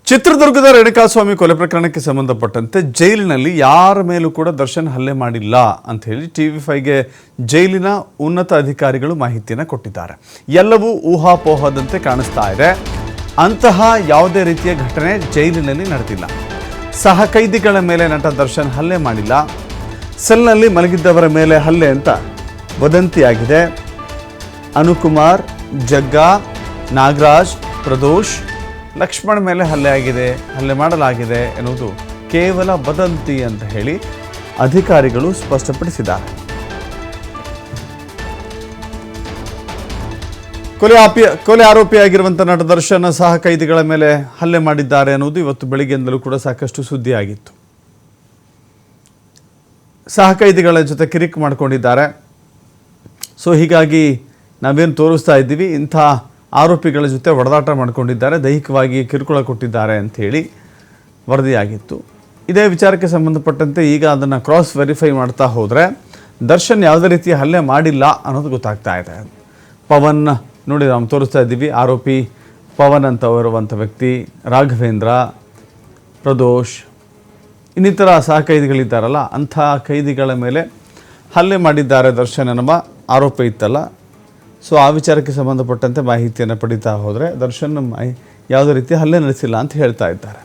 ಚಿತ್ರದುರ್ಗದ ರೇಣುಕಾಸ್ವಾಮಿ ಕೊಲೆ ಪ್ರಕರಣಕ್ಕೆ ಸಂಬಂಧಪಟ್ಟಂತೆ ಜೈಲಿನಲ್ಲಿ ಯಾರ ಮೇಲೂ ಕೂಡ ದರ್ಶನ್ ಹಲ್ಲೆ ಮಾಡಿಲ್ಲ ಅಂತ ಹೇಳಿ TV5ಗೆ ಜೈಲಿನ ಉನ್ನತ ಅಧಿಕಾರಿಗಳು ಮಾಹಿತಿಯನ್ನು ಕೊಟ್ಟಿದ್ದಾರೆ. ಎಲ್ಲವೂ ಊಹಾಪೋಹದಂತೆ ಕಾಣಿಸ್ತಾ ಇದೆ. ಅಂತಹ ಯಾವುದೇ ರೀತಿಯ ಘಟನೆ ಜೈಲಿನಲ್ಲಿ ನಡೆದಿಲ್ಲ. ಸಹ ಕೈದಿಗಳ ಮೇಲೆ ನಟ ದರ್ಶನ್ ಹಲ್ಲೆ ಮಾಡಿಲ್ಲ. ಸೆಲ್ನಲ್ಲಿ ಮಲಗಿದ್ದವರ ಮೇಲೆ ಹಲ್ಲೆ ಅಂತ ವದಂತಿಯಾಗಿದೆ. ಅನುಕುಮಾರ್, ಜಗ್ಗಾ, ನಾಗರಾಜ್, ಪ್ರದೋಷ್, ಲಕ್ಷ್ಮಣ್ ಮೇಲೆ ಹಲ್ಲೆ ಮಾಡಲಾಗಿದೆ ಎನ್ನುವುದು ಕೇವಲ ವದಂತಿ ಅಂತ ಹೇಳಿ ಅಧಿಕಾರಿಗಳು ಸ್ಪಷ್ಟಪಡಿಸಿದ್ದಾರೆ. ಕೊಲೆ ಆರೋಪಿಯಾಗಿರುವಂಥ ನಟ ದರ್ಶನ್ ಸಹ ಕೈದಿಗಳ ಮೇಲೆ ಹಲ್ಲೆ ಮಾಡಿದ್ದಾರೆ ಅನ್ನೋದು ಇವತ್ತು ಬೆಳಿಗ್ಗೆಯಿಂದಲೂ ಕೂಡ ಸಾಕಷ್ಟು ಸುದ್ದಿಯಾಗಿತ್ತು. ಸಹ ಕೈದಿಗಳ ಜೊತೆ ಕಿರಿಕ್ ಮಾಡಿಕೊಂಡಿದ್ದಾರೆ. ಸೊ ಹೀಗಾಗಿ ನಾವೇನು ತೋರಿಸ್ತಾ ಇದ್ದೀವಿ, ಇಂಥ ಆರೋಪಿಗಳ ಜೊತೆ ಒಡೆದಾಟ ಮಾಡಿಕೊಂಡಿದ್ದಾರೆ, ದೈಹಿಕವಾಗಿ ಕಿರುಕುಳ ಕೊಟ್ಟಿದ್ದಾರೆ ಅಂಥೇಳಿ ವರದಿಯಾಗಿತ್ತು. ಇದೇ ವಿಚಾರಕ್ಕೆ ಸಂಬಂಧಪಟ್ಟಂತೆ ಈಗ ಅದನ್ನು ಕ್ರಾಸ್ ವೆರಿಫೈ ಮಾಡ್ತಾ ಹೋದರೆ ದರ್ಶನ್ ಯಾವುದೇ ರೀತಿಯ ಹಲ್ಲೆ ಮಾಡಿಲ್ಲ ಅನ್ನೋದು ಗೊತ್ತಾಗ್ತಾ ಇದೆ. ಪವನ್ ನೋಡಿ, ನಾವು ತೋರಿಸ್ತಾ ಇದ್ದೀವಿ, ಆರೋಪಿ ಪವನ್ ಅಂತ ಬರುವಂಥ ವ್ಯಕ್ತಿ, ರಾಘವೇಂದ್ರ, ಪ್ರದೋಷ್, ಇನ್ನಿತರ ಸಹ ಕೈದಿಗಳಿದ್ದಾರಲ್ಲ, ಅಂಥ ಕೈದಿಗಳ ಮೇಲೆ ಹಲ್ಲೆ ಮಾಡಿದ್ದಾರೆ ದರ್ಶನ್ ಅನ್ನುವ ಆರೋಪ ಇತ್ತಲ್ಲ. ಸೊ ಆ ವಿಚಾರಕ್ಕೆ ಸಂಬಂಧಪಟ್ಟಂತೆ ಮಾಹಿತಿಯನ್ನು ಪಡಿತಾ ಹೋದರೆ ದರ್ಶನ್ ಯಾವುದೇ ರೀತಿ ಹಲ್ಲೆ ನಡೆಸಿಲ್ಲ ಅಂತ ಹೇಳ್ತಾ ಇದ್ದಾರೆ.